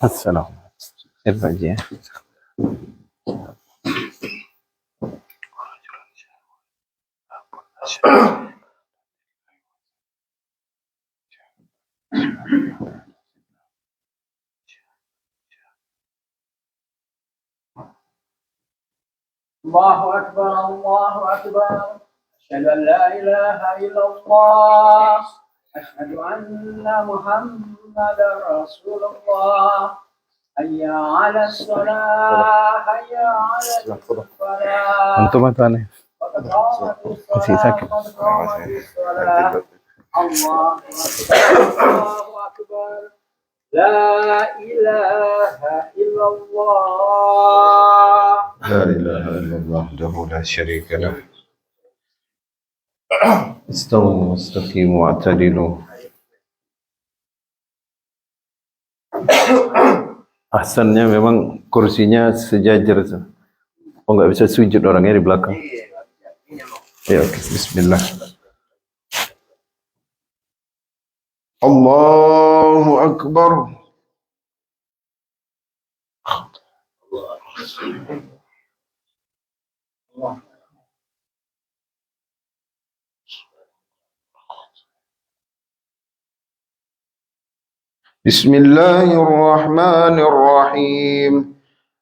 السلام ارجع. الله أكبر الله أكبر أشهد أن لا إله إلا الله أشهد أن محمدا رسول الله حي على الصلاة حي على الفلاح أنتم أتاني قد قامت masih الصلاة sakit. قد قامت الصلاة الله أكبر الله أكبر لا إله إلا الله لا إله إلا الله وحده لا شريك له استووا واستقيموا واعتدلوا. Ahsannya memang kursinya sejajar. Oh, nggak bisa sujud orangnya di belakang. Ya, oke. Bismillah. Allahu Akbar. Bismillahirrahmanirrahim.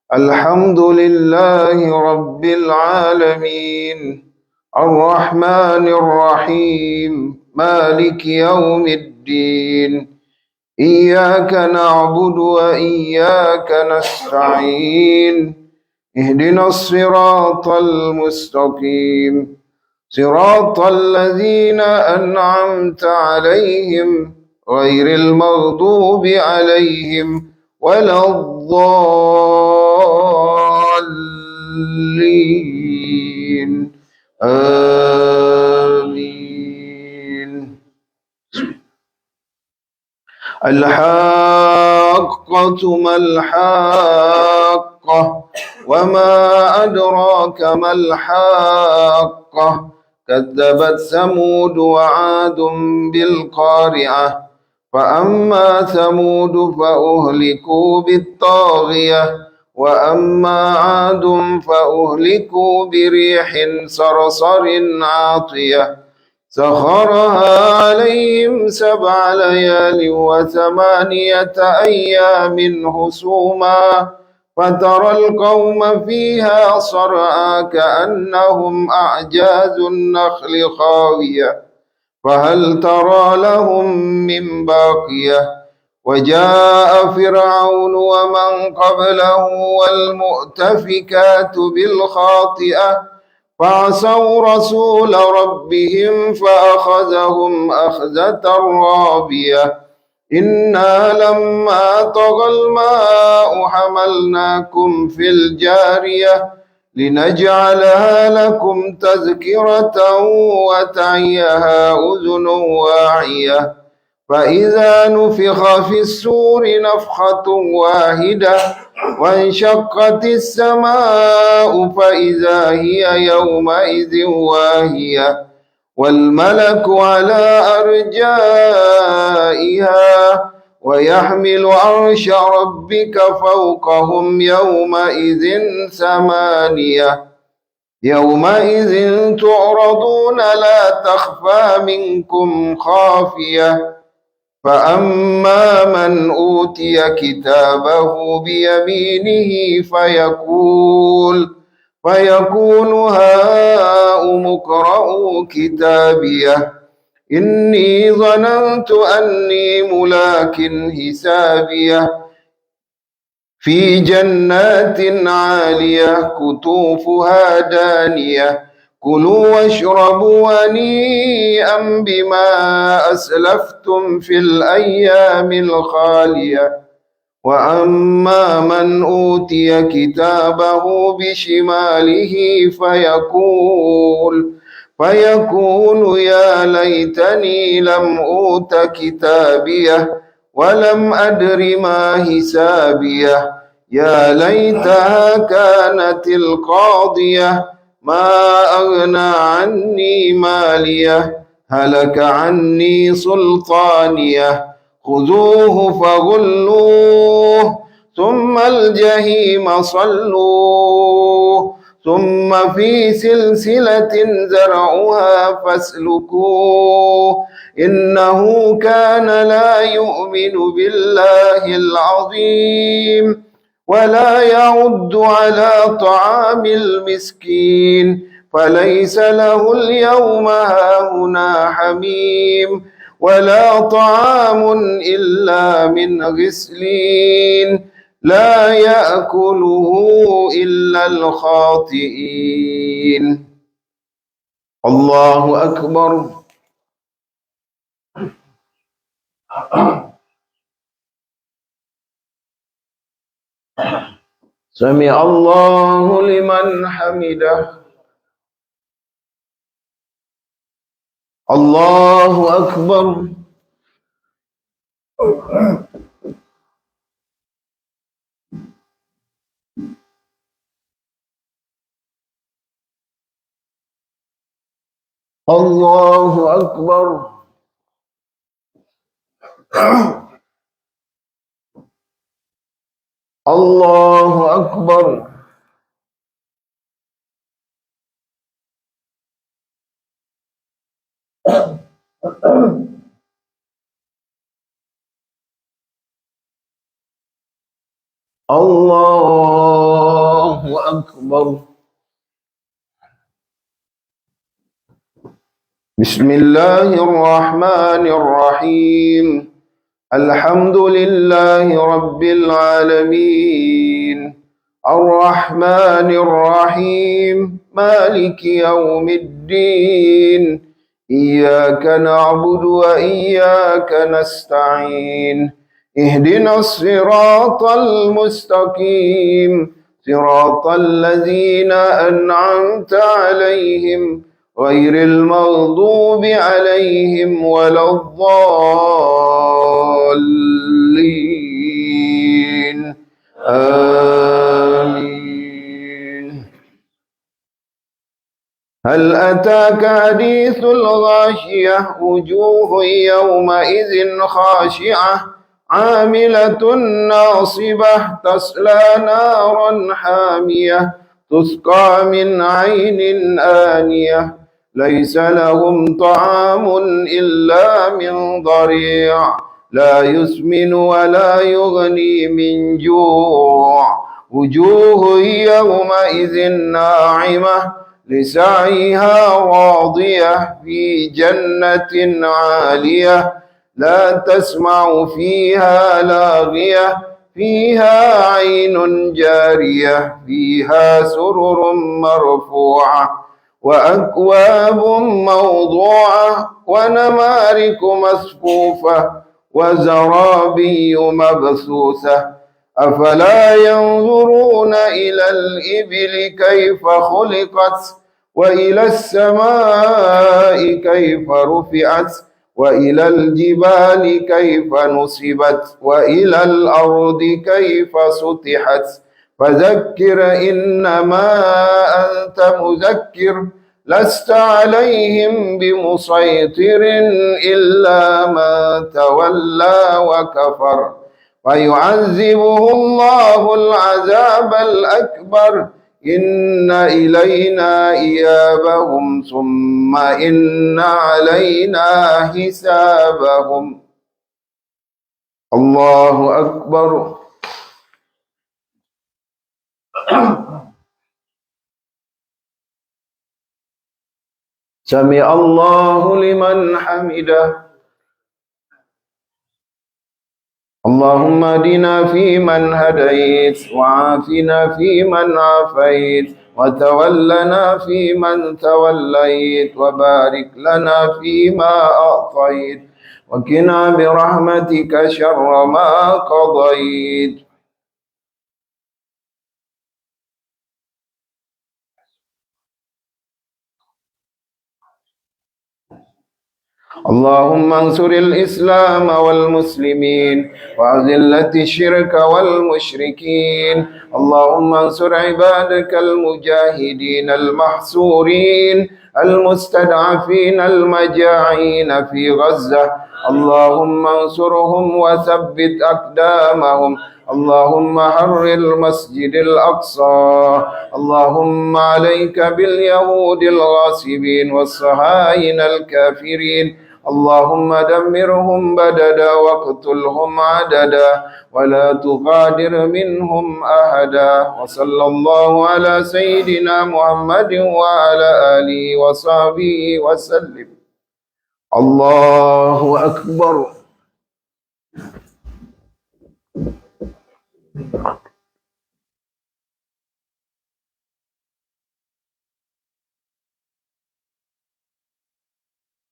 Alhamdulillahi Rabbil Alamin. Ar-Rahmanir Rahim. Maliki Yawmiddin. Iyyaka na'budu wa iyyaka nasta'in. Ihdinas siratal mustaqim. Siratal ladzina an'amta 'alaihim ghairil maghdubi 'alaihim waladdallin. Amin. Al-haqqatu mal-haqqah wa ma adraka mal-haqqah kadzabat samud wa 'adun bil qari'ah fa amma samud fa uhliku bit taghiyah wa amma 'adun fa uhliku bi rihin sarsarin 'atiyah سخرها عليهم 7 ليال و8 أيام حسوما فترى القوم فيها صرعى كأنهم أعجاز النخل خاوية فهل ترى لهم من باقية وجاء فرعون ومن قبله والمؤتفكات بالخاطئة فعصوا رسول ربهم فأخذهم أخذة رابية إنا لما طغى الماء حملناكم في الجارية لنجعلها لكم تذكرة وتعيها أذن واعية فإذا نفخ في السور نفخة واحدة وانشقت السماء فإذا هي يومئذ واهية والملك على أرجائها ويحمل عرش ربك فوقهم يومئذ 8 يومئذ تعرضون لا تخفى منكم خافية فأما من أوتي كتابه بيمينه فيقول هاؤم اقرءوا كتابيه إني ظننت أني ملاك حسابيه في جنات عالية قطوفها دانية كلوا واشربوا هنيئا بما أسلفتم في الأيام الخالية وأما من أوتي كتابه بشماله فيقول يا ليتني لم أوت كتابيه ولم أدر ما حسابيه يا ليتها كانت القاضية ما أغنى عني ماليه هلك عني سلطانيه خذوه فغلوه ثم الجحيم صلوه ثم في سلسلة زرعها فاسلكوه إنه كان لا يؤمن بالله العظيم ولا يعد على طعام المسكين فليس له اليوم هاهنا حميم ولا طعام إلا من غسلين لا يأكله إلا الخاطئين الله أكبر سمع الله لمن حمده الله أكبر الله أكبر الله أكبر الله أكبر بسم الله الرحمن الرحيم الحمد لله رب العالمين الرحمن الرحيم مالك يوم الدين إياك نعبد وإياك نستعين اهدنا الصراط المستقيم صراط الذين أنعمت عليهم غير المغضوب عليهم ولا الضالين آمين هل أتاك حديث الغاشية وجوه يومئذ خاشعة عاملة ناصبة تصلى نارا حامية تسقى من عين آنية ليس لهم طعام إلا من ضريع لا يسمن ولا يغني من جوع وجوه يومئذ ناعمة لسعيها راضية في جنة عالية لا تسمع فيها لاغية فيها عين جارية فيها سرر مرفوعة وأكواب موضوعة ونمارك مصفوفة وزرابي مبثوثة أفلا ينظرون إلى الإبل كيف خلقت وإلى السماء كيف رفعت وإلى الجبال كيف نصبت وإلى الأرض كيف سطحت فذكر إنما أنت مذكر لست عليهم بمسيطر إلا من تولى وكفر ويعذبه الله العذاب الأكبر إن إلينا إيابهم ثم إن علينا حسابهم الله أكبر سمع الله لمن حمده اللهم اهدنا فيمن هديت وعافنا فيمن عافيت وتولنا فيمن توليت وبارك لنا فيما أعطيت وقنا برحمتك شر ما قضيت اللهم انصر الإسلام والمسلمين وأذلة الشرك والمشركين. اللهم انصر عبادك المجاهدين المحصورين المستضعفين المجاعين في غزة. اللهم انصرهم وثبت أقدامهم. اللهم حرر المسجد الأقصى. اللهم عليك باليهود الغاصبين والصهاينة الكافرين. اللهم دمرهم بددا واقتلهم عددا ولا تغادر منهم أحدا. وصلى الله على سيدنا محمد وعلى آله وصحبه وسلم. الله أكبر.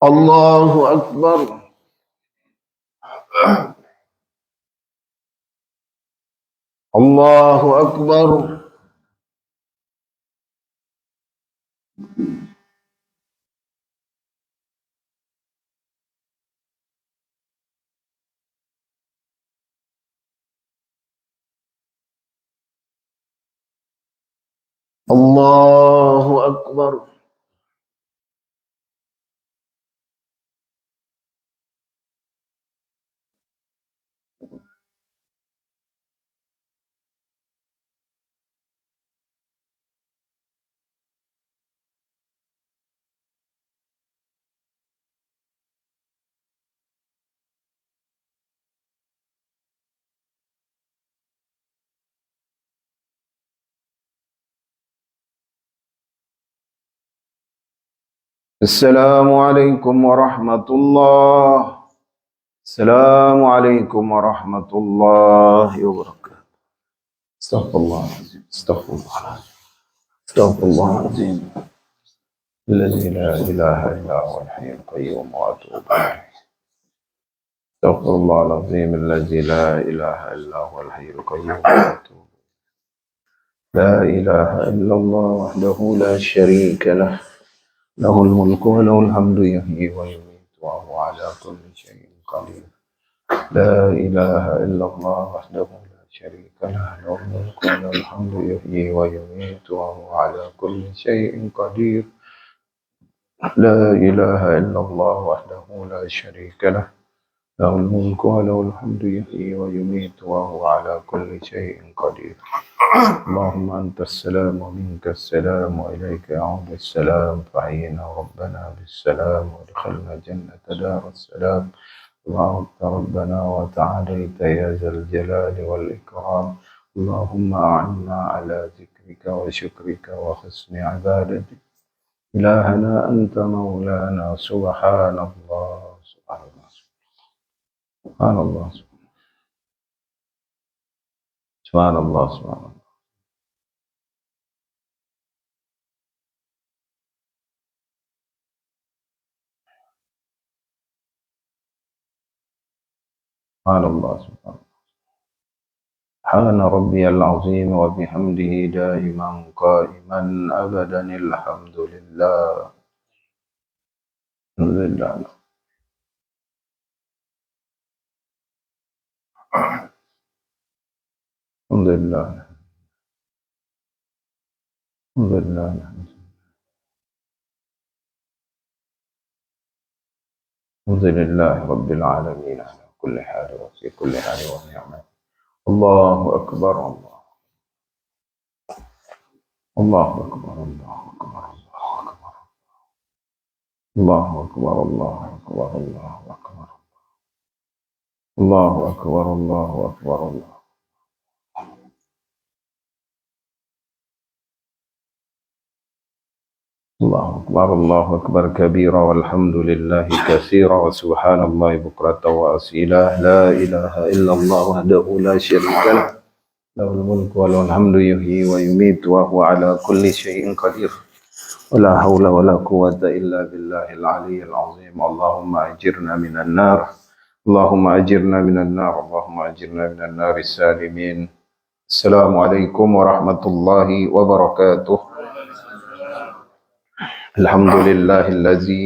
الله أكبر. الله أكبر. الله أكبر. السلام عليكم ورحمة الله. السلام عليكم ورحمة الله وبركاته. استغفر الله العظيم. استغفر الله العظيم. استغفر الله العظيم الذي لا إله إلا هو الحي القيوم وأتوب إليه. استغفر الله العظيم الذي لا إله إلا هو الحي القيوم وأتوب إليه. لا إله إلا الله وحده لا شريك له، له الملك وله الحمد يحيي ويميت وهو على كل شيء قدير. لا إله إلا الله وحده لا شريك له، له الملك وله الحمد يحيي ويميت وهو على كل شيء قدير. لا إله إلا الله وحده لا شريك له، له الملك وله الحمد يحيي ويميت وهو على كل شيء قدير. اللهم أنت السلام ومنك السلام وإليك يعود السلام. فحيينا ربنا بالسلام ودخلنا جنة دار السلام. اللهم ربنا وتعاليت يا ذا الجلال والإكرام. اللهم أعنا على ذكرك وشكرك وحسن عبادتك. إلهنا أنت مولانا. سبحان الله. سبحان الله. سبحان الله. سبحان الله. سبحان الله. سبحان الله. سبحان الله. سبحان ربي العظيم وبحمده دائما قائما أبدا. الحمد لله. الحمد لله. الحمد لله. الحمد لله. الحمد لله رب العالمين على كل حال وفي كل حال ونعمة. الله أكبر. الله الله أكبر. الله أكبر. الله أكبر. الله أكبر. الله أكبر. الله أكبر. الله أكبر. الله الله أكبر. الله أكبر كبيرا والحمد لله كثيرا وسبحان الله بكرة وأصيلا. لا إله إلا الله وحده لا شريك له، له الملك وله الحمد يحيي ويميت وهو على كل شيء قدير. ولا حول ولا قوة إلا بالله العلي العظيم. اللهم أجرنا من النار. اللهم أجرنا من النار. اللهم أجرنا من النار السالمين. السلام عليكم ورحمة الله وبركاته. الحمد لله الذي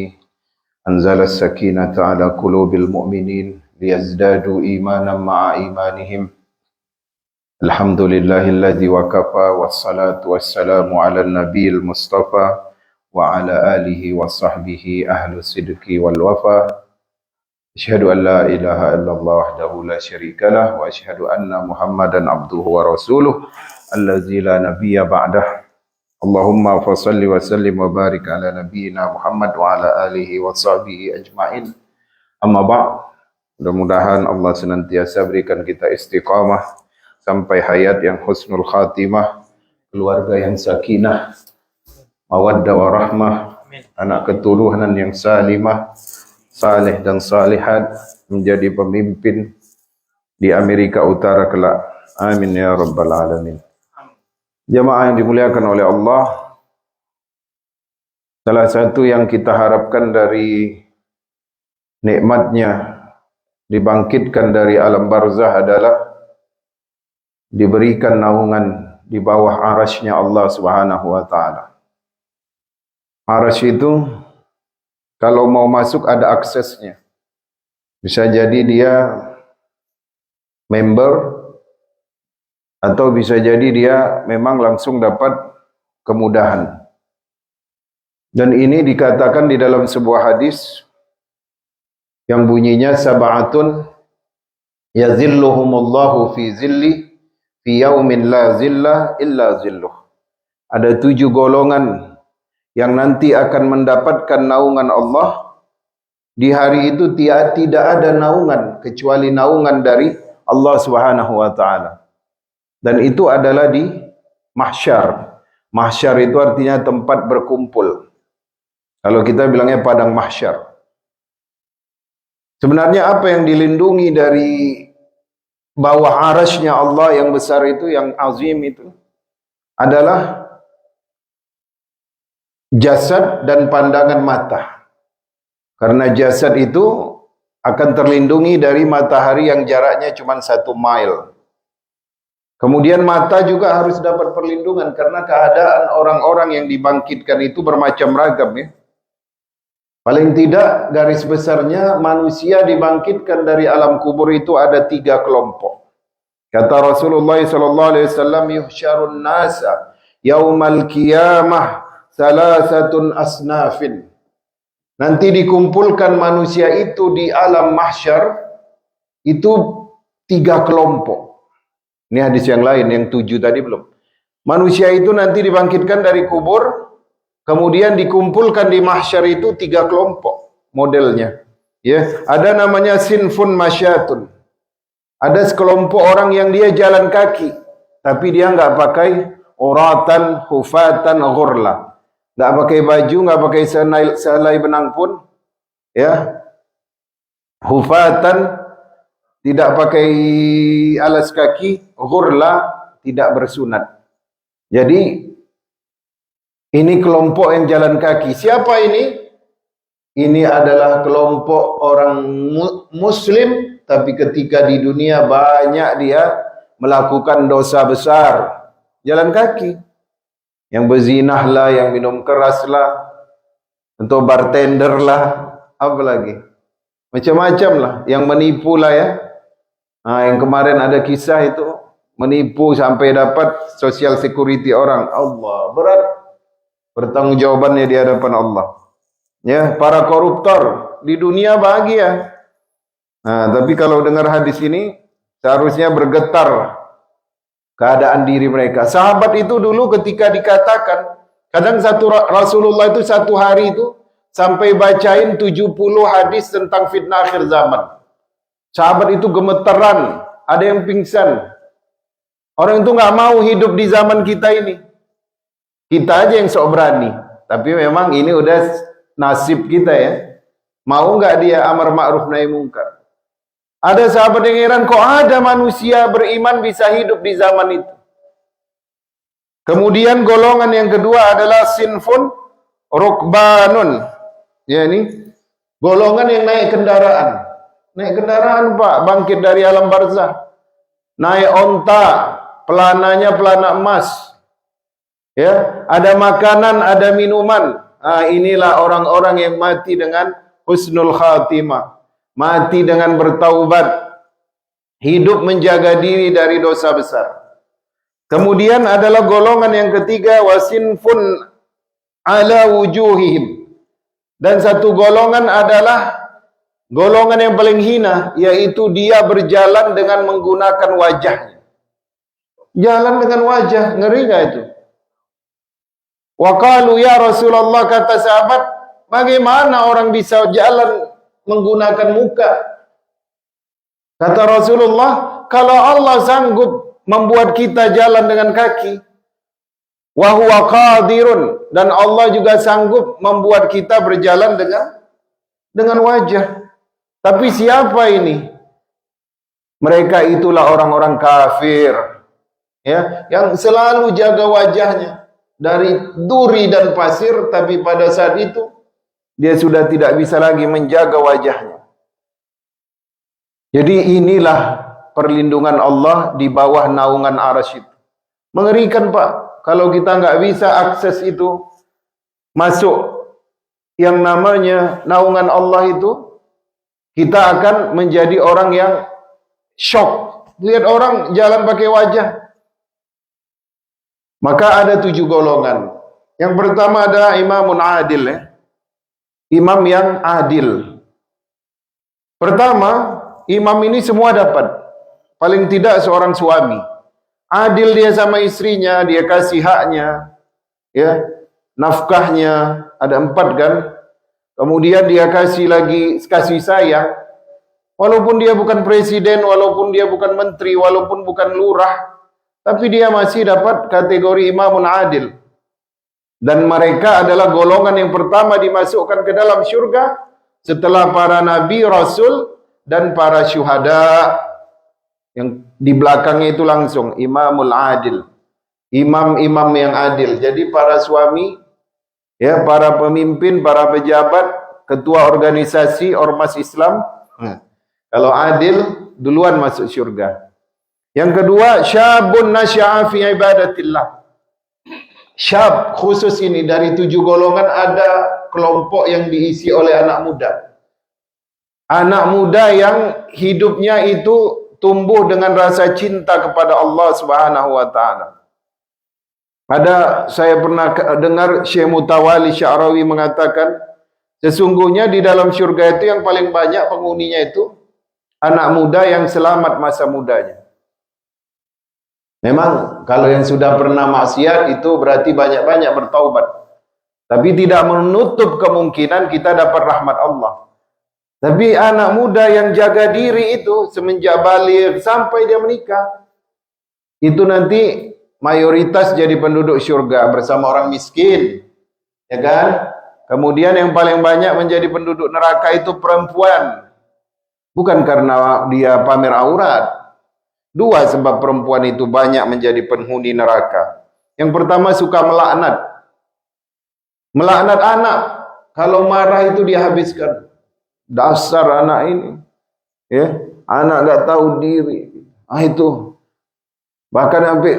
أنزل السكينة على قلوب المؤمنين ليزدادوا إيمانا مع إيمانهم. الحمد لله الذي وكفى والصلاة والسلام على النبي المصطفى وعلى آله وصحبه أهل الصدق والوفاء. أشهد أن لا إله إلا الله وحده لا شريك له وأشهد أن محمدا عبده ورسوله الذي لا نبي بعده. اللهم فصل وسلم وبارك على نبينا Muhammad wa ala alihi wa sahbihi ajma'in. Amma ba'd. Mudah-mudahan Allah senantiasa berikan kita istiqamah sampai hayat yang husnul khatimah, keluarga yang sakinah, mawaddah warahmah, anak keturunan yang salimah, saleh dan salihat, menjadi pemimpin di Amerika Utara kelak. Amin ya rabbal alamin. Jamaah yang dimuliakan oleh Allah, salah satu yang kita harapkan dari nikmatnya dibangkitkan dari alam barzah adalah diberikan naungan di bawah arasy-Nya Allah Subhanahu wa taala. Arasy itu kalau mau masuk ada aksesnya. Bisa jadi dia member atau bisa jadi dia memang langsung dapat kemudahan. Dan ini dikatakan di dalam sebuah hadis yang bunyinya sab'atun yazilluhumullahu fi zilli fi yaumin la zilla illa zilluh. Ada 7 golongan yang nanti akan mendapatkan naungan Allah. Di hari itu tidak ada naungan kecuali naungan dari Allah Subhanahu wa taala. Dan itu adalah di mahsyar. Mahsyar itu artinya tempat berkumpul. Kalau kita bilangnya padang mahsyar. Sebenarnya apa yang dilindungi dari bawah arasy-Nya Allah yang besar itu, yang azim itu, adalah jasad dan pandangan mata. Karena jasad itu akan terlindungi dari matahari yang jaraknya cuma 1 mile. Kemudian mata juga harus dapat perlindungan karena keadaan orang-orang yang dibangkitkan itu bermacam ragam ya. Paling tidak garis besarnya manusia dibangkitkan dari alam kubur itu ada 3 kelompok. Kata Rasulullah SAW, yuhsyarun nasa yaumal qiyamah salasatun asnafin. Nanti dikumpulkan manusia itu di alam mahsyar itu 3 kelompok. Ini hadis yang lain, yang 7 tadi belum. Manusia itu nanti dibangkitkan dari kubur, kemudian dikumpulkan di mahsyar itu 3 kelompok modelnya. Ya, ada namanya sinfun masyatun. Ada sekelompok orang yang dia jalan kaki, tapi dia enggak pakai uratan, hufatan, ghurla. Enggak pakai baju, enggak pakai selai benang pun. Ya. Hufatan, tidak pakai alas kaki, ghurla, tidak bersunat. Jadi ini kelompok yang jalan kaki. Siapa ini? Ini adalah kelompok orang muslim, tapi ketika di dunia banyak dia melakukan dosa besar. Jalan kaki. Yang berzinah lah, yang minum keras lah, atau bartender lah, apa lagi? Macam-macam lah, yang menipu lah ya. Yang kemarin ada kisah itu, menipu sampai dapat social security orang. Allah, berat pertanggungjawabannya di hadapan Allah. Ya, para koruptor di dunia bahagia. Tapi kalau dengar hadis ini, seharusnya bergetar keadaan diri mereka. Sahabat itu dulu ketika dikatakan, kadang Rasulullah itu satu hari itu sampai bacain 70 hadis tentang fitnah akhir zaman. Sahabat itu gemeteran, ada yang pingsan. Orang itu nggak mau hidup di zaman kita ini. Kita aja yang sok berani. Tapi memang ini udah nasib kita ya. Mau nggak dia amar ma'ruf nahi munkar? Ada sahabat yang heran, kok ada manusia beriman bisa hidup di zaman itu. Kemudian golongan yang kedua adalah sinfun rukbanun. Ya ini golongan yang naik kendaraan. Naik kendaraan Pak, bangkit dari alam barzah. Naik onta, pelananya pelana emas. Ya, ada makanan, ada minuman. Inilah orang-orang yang mati dengan husnul khatimah, mati dengan bertaubat, hidup menjaga diri dari dosa besar. Kemudian adalah golongan yang ketiga, wasinfun ala wujuhihim. Dan satu golongan adalah golongan yang paling hina, yaitu dia berjalan dengan menggunakan wajahnya. Jalan dengan wajah, ngeri gak itu? Wa qalu ya Rasulullah, kata sahabat, bagaimana orang bisa jalan menggunakan muka? Kata Rasulullah, kalau Allah sanggup membuat kita jalan dengan kaki, wa huwa qadirun, dan Allah juga sanggup membuat kita berjalan dengan wajah. Tapi siapa ini? Mereka itulah orang-orang kafir, ya, yang selalu jaga wajahnya dari duri dan pasir, tapi pada saat itu dia sudah tidak bisa lagi menjaga wajahnya. Jadi inilah perlindungan Allah di bawah naungan arasy itu. Mengerikan Pak, kalau kita nggak bisa akses itu, masuk yang namanya naungan Allah itu, kita akan menjadi orang yang shock. Lihat orang jalan pakai wajah. Maka ada 7 golongan. Yang pertama adalah imamun adil, ya. Imam yang adil. Pertama, imam ini semua dapat. Paling tidak seorang suami. Adil dia sama istrinya, dia kasih haknya, ya, nafkahnya, ada 4 kan. Kemudian dia kasih lagi kasih sayang. Walaupun dia bukan presiden, walaupun dia bukan menteri, walaupun bukan lurah, tapi dia masih dapat kategori imamun adil. Dan mereka adalah golongan yang pertama dimasukkan ke dalam syurga setelah para nabi, rasul, dan para syuhada. Yang di belakangnya itu langsung imamul adil, imam-imam yang adil. Jadi para suami, ya, para pemimpin, para pejabat, ketua organisasi ormas Islam, kalau adil duluan masuk syurga. Yang kedua, syabun nasya'a fi ibadatillah. Syab khusus ini dari 7 golongan ada kelompok yang diisi oleh anak muda. Anak muda yang hidupnya itu tumbuh dengan rasa cinta kepada Allah Subhanahu wa taala. Saya pernah dengar Syekh Mutawali Sya'rawi mengatakan, sesungguhnya di dalam syurga itu yang paling banyak penghuninya itu anak muda yang selamat masa mudanya. Memang kalau yang sudah pernah maksiat itu berarti banyak-banyak bertaubat. Tapi tidak menutup kemungkinan kita dapat rahmat Allah. Tapi anak muda yang jaga diri itu semenjak balik sampai dia menikah, itu nanti mayoritas jadi penduduk syurga bersama orang miskin, ya kan? Kemudian yang paling banyak menjadi penduduk neraka itu perempuan. Bukan karena dia pamer aurat. 2 sebab perempuan itu banyak menjadi penghuni neraka. Yang pertama, suka melaknat. Melaknat anak. Kalau marah itu dihabiskan. Dasar anak ini, ya, anak gak tahu diri. Itu. Bahkan sampai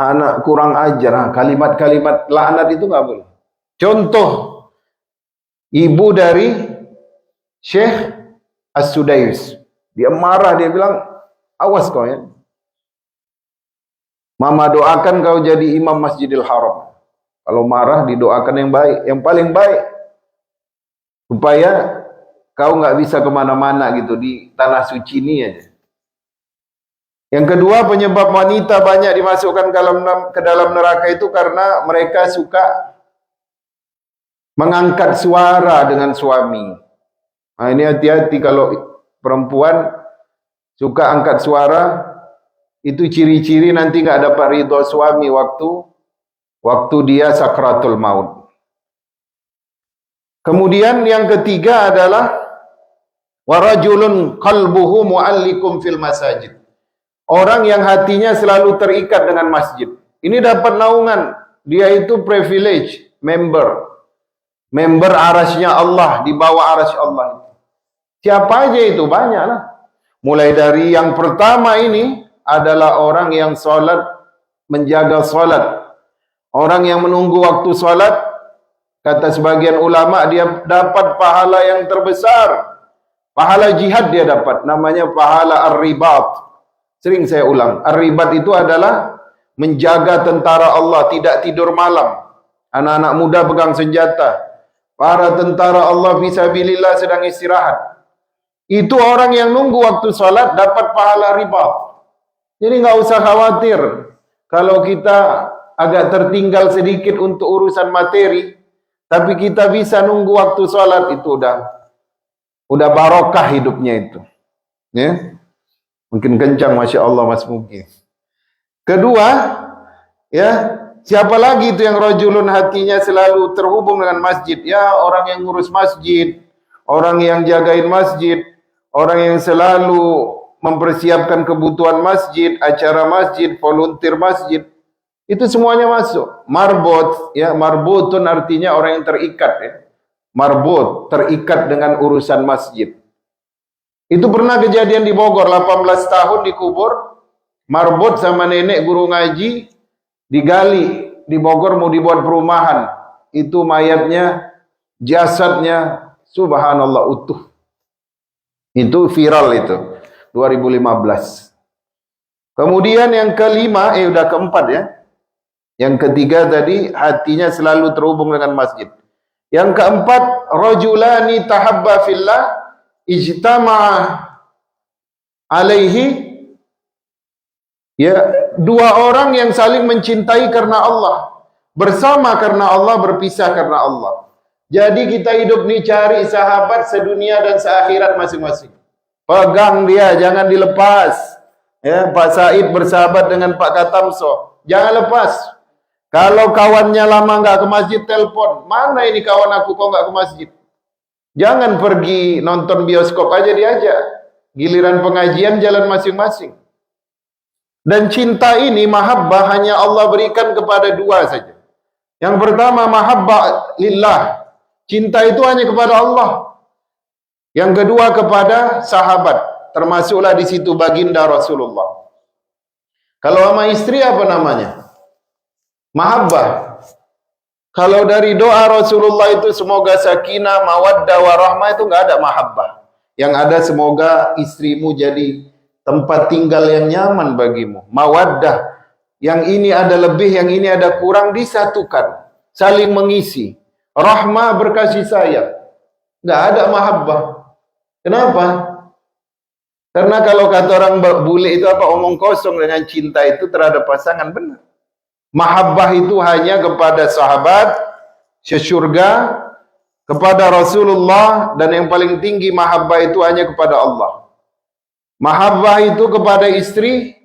anak kurang ajar. Kalimat-kalimat laknat itu gak boleh. Contoh, ibu dari Syekh As-Sudais. Dia marah, dia bilang, awas kau ya. Mama doakan kau jadi imam Masjidil Haram. Kalau marah didoakan yang baik, yang paling baik. Supaya kau nggak bisa kemana-mana gitu di tanah suci ini aja. Yang kedua, penyebab wanita banyak dimasukkan ke dalam neraka itu karena mereka suka mengangkat suara dengan suami. Nah, ini hati-hati kalau perempuan suka angkat suara, itu ciri-ciri nanti nggak dapat ridho suami waktu dia sakratul maut. Kemudian yang ketiga adalah warajulun qalbuhu mu'allikum fil masajid. Orang yang hatinya selalu terikat dengan masjid. Ini dapat naungan. Dia itu privilege, member arasnya Allah, di bawah arasy Allah. Siapa aja itu? Banyak lah. Mulai dari yang pertama ini adalah orang yang sholat, menjaga sholat. Orang yang menunggu waktu sholat, Kata sebagian ulama, dia dapat pahala yang terbesar. Pahala jihad dia dapat, namanya pahala ar-ribat. Sering saya ulang, ar-ribat itu adalah menjaga tentara Allah, tidak tidur malam. Anak-anak muda pegang senjata. Para tentara Allah fisabilillah sedang istirahat. Itu orang yang nunggu waktu salat dapat pahala ribat. Jadi nggak usah khawatir kalau kita agak tertinggal sedikit untuk urusan materi, tapi kita bisa nunggu waktu salat, itu udah barokah hidupnya itu. Ya. Mungkin kencang Masya Allah Mas Mugi. Kedua, ya, siapa lagi itu yang rajulun hatinya selalu terhubung dengan masjid? Ya, orang yang ngurus masjid, orang yang jagain masjid, orang yang selalu mempersiapkan kebutuhan masjid, acara masjid, volunteer masjid. Itu semuanya masuk. Marbot, ya, marbotun artinya orang yang terikat, ya. Marbot, terikat dengan urusan masjid. Itu pernah kejadian di Bogor, 18 tahun dikubur, marbot sama nenek guru ngaji, digali di Bogor mau dibuat perumahan. Itu mayatnya, jasadnya, subhanallah utuh. Itu viral itu, 2015. Kemudian yang kelima, udah keempat ya. Yang ketiga tadi, hatinya selalu terhubung dengan masjid. Yang keempat, rajulani tahabba fillah ijtama'a alaihi, ya, dua orang yang saling mencintai karena Allah, bersama karena Allah, berpisah karena Allah. Jadi kita hidup nih cari sahabat sedunia dan seakhirat masing-masing. Pegang dia, jangan dilepas. Ya, Pak Said bersahabat dengan Pak Katamso, jangan lepas. Kalau kawannya lama nggak ke masjid, telepon, mana ini kawan aku kok nggak ke masjid? Jangan pergi nonton bioskop aja diajak. Giliran pengajian jalan masing-masing. Dan cinta ini, mahabbah, hanya Allah berikan kepada dua saja. Yang pertama, mahabbah lillah. Cinta itu hanya kepada Allah. Yang kedua, kepada sahabat. Termasuklah di situ baginda Rasulullah. Kalau sama istri apa namanya? Mahabbah. Kalau dari doa Rasulullah itu semoga sakinah, mawaddah, warahmah, itu nggak ada mahabbah. Yang ada semoga istrimu jadi tempat tinggal yang nyaman bagimu. Mawaddah, yang ini ada lebih, yang ini ada kurang, disatukan, saling mengisi. Rahmah, berkasih sayang. Nggak ada mahabbah. Kenapa? Karena kalau kata orang bule itu apa, omong kosong dengan cinta itu terhadap pasangan, benar. Mahabbah itu hanya kepada sahabat sesurga, kepada Rasulullah, dan yang paling tinggi mahabbah itu hanya kepada Allah. Mahabbah itu kepada istri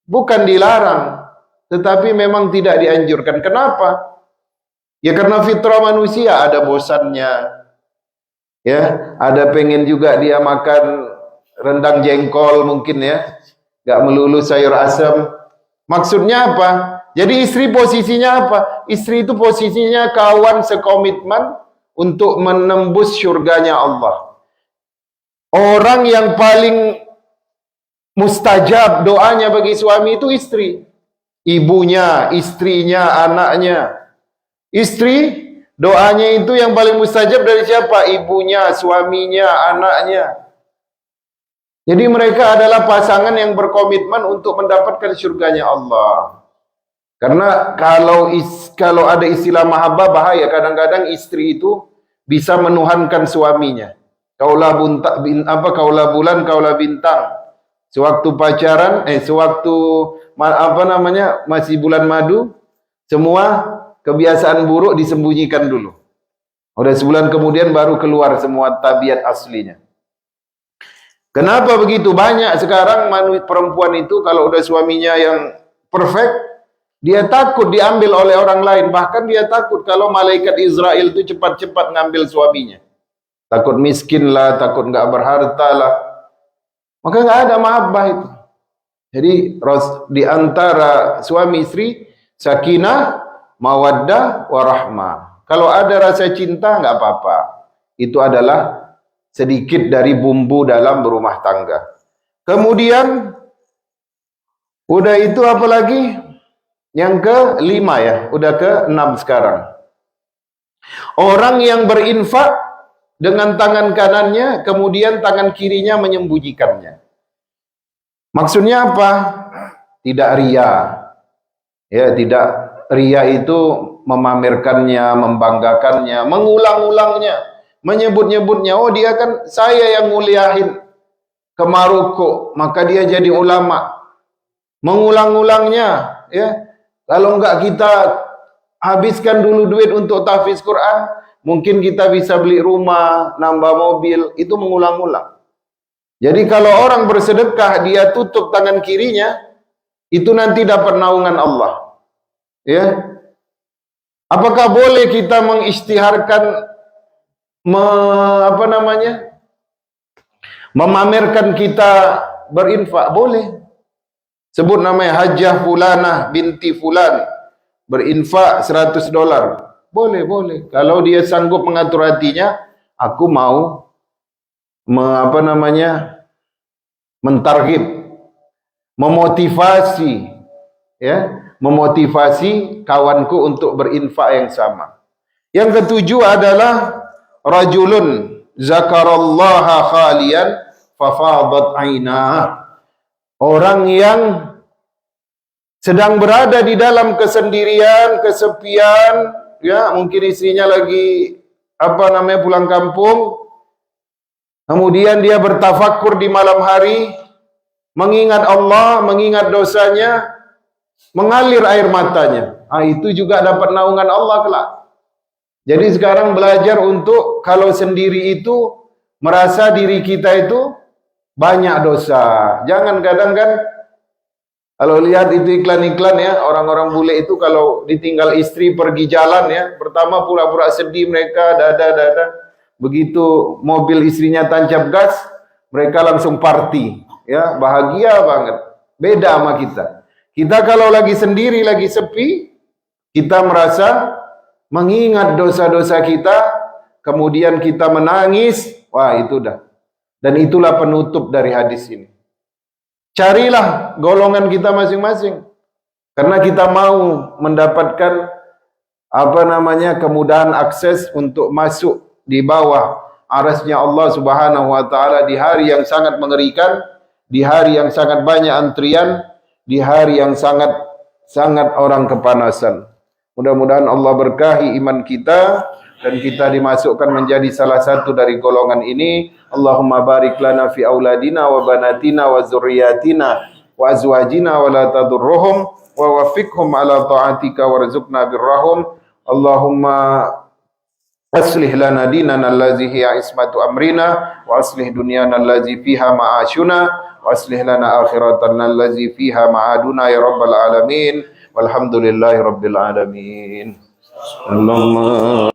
bukan dilarang, tetapi memang tidak dianjurkan. Kenapa? Ya karena fitrah manusia, ada bosannya, ya, ada pengen juga dia makan rendang jengkol mungkin, ya, nggak melulu sayur asam. Maksudnya apa? Jadi istri posisinya apa? Istri itu posisinya kawan sekomitmen untuk menembus surganya Allah. Orang yang paling mustajab doanya bagi suami itu istri. Ibunya, istrinya, anaknya. Istri, doanya itu yang paling mustajab dari siapa? Ibunya, suaminya, anaknya. Jadi mereka adalah pasangan yang berkomitmen untuk mendapatkan surganya Allah. Karena kalau ada istilah mahabbah, bahaya. Kadang-kadang istri itu bisa menuhankan suaminya. Kaulah bulan, kaulah bintang. Sewaktu pacaran, sewaktu masih bulan madu, semua kebiasaan buruk disembunyikan dulu. Udah sebulan kemudian baru keluar semua tabiat aslinya. Kenapa begitu? Banyak sekarang perempuan itu kalau udah suaminya yang perfect, dia takut diambil oleh orang lain. Bahkan dia takut kalau malaikat Israel itu cepat-cepat ngambil suaminya. Takut miskin lah, takut nggak berharta lah. Maka nggak ada mahabbah itu. Jadi di antara suami istri, sakinah, mawaddah, warahmah. Kalau ada rasa cinta nggak apa-apa. Itu adalah sedikit dari bumbu dalam berumah tangga. Kemudian udah itu apa lagi? Yang ke-5 ya, udah ke-6 sekarang. Orang yang berinfak dengan tangan kanannya, kemudian tangan kirinya menyembunyikannya. Maksudnya apa? Tidak ria. Ya, tidak ria itu memamerkannya, membanggakannya, mengulang-ulangnya, menyebut-nyebutnya. Oh, dia kan saya yang nguliahin ke Maroko, maka dia jadi ulama. Mengulang-ulangnya, ya. Kalau enggak kita habiskan dulu duit untuk tahfiz Quran, mungkin kita bisa beli rumah, nambah mobil, itu mengulang-ulang. Jadi kalau orang bersedekah, dia tutup tangan kirinya, itu nanti dapat naungan Allah. Ya. Apakah boleh kita mengisytiharkan memamerkan kita berinfak? Boleh. Sebut namanya Hajjah Fulanah binti Fulan, berinfak $100. Boleh, boleh. Kalau dia sanggup mengatur hatinya, aku mau mentargib, memotivasi, ya, memotivasi kawanku untuk berinfak yang sama. Yang ketujuh adalah rajulun zakarallaha khalian fafadat ainah. Orang yang sedang berada di dalam kesendirian, kesepian, ya, mungkin istrinya lagi pulang kampung, kemudian dia bertafakkur di malam hari, mengingat Allah, mengingat dosanya, mengalir air matanya. Itu juga dapat naungan Allah kelak. Jadi sekarang belajar untuk kalau sendiri itu merasa diri kita itu banyak dosa. Jangan kadang kan kalau lihat itu iklan-iklan, ya, orang-orang bule itu kalau ditinggal istri pergi jalan, ya, pertama pura-pura sedih mereka, dada. Begitu mobil istrinya tancap gas, mereka langsung party, ya, bahagia banget. Beda sama kita. Kita kalau lagi sendiri, lagi sepi, kita merasa mengingat dosa-dosa kita, kemudian kita menangis. Wah, itu dah. Dan itulah penutup dari hadis ini. Carilah golongan kita masing-masing. Karena kita mau mendapatkan kemudahan akses untuk masuk di bawah arasnya Allah Subhanahu wa taala di hari yang sangat mengerikan, di hari yang sangat banyak antrian, di hari yang sangat orang kepanasan. Mudah-mudahan Allah berkahi iman kita dan kita dimasukkan menjadi salah satu dari golongan ini. Allahumma barik lana fi auladina wa banatina wa zurriyatina wa azwajina wa la tadurruhum wa waffiqhum ala ta'atika warzuqna birrahum. Allahumma aslih lana dinana allazi hiya ismatu amrina wa aslih dunyana allazi fiha ma'ashuna wa aslih lana akhiratana allazi fiha ma'aduna ya rabbal alamin. Walhamdulillahi rabbil alamin. Allahumma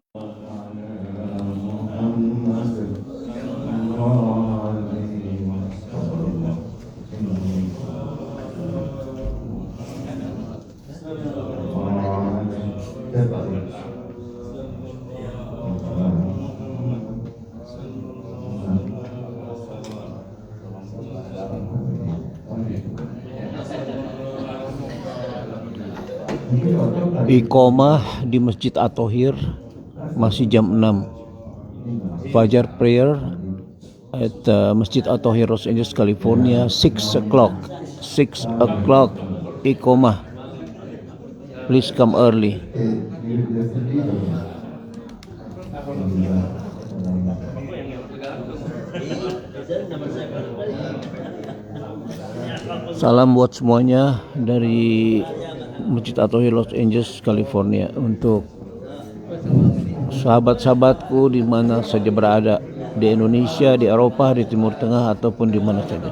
Iqamah di Masjid At-Thohir masih jam 6. Fajar prayer at Masjid At-Thohir, Los Angeles, California, 6 o'clock. 6 o'clock Iqamah. Please come early. Salam buat semuanya dari Masjid At-Thohir, Los Angeles, California, untuk sahabat-sahabatku di mana saja berada, di Indonesia, di Eropa, di Timur Tengah, ataupun di mana saja.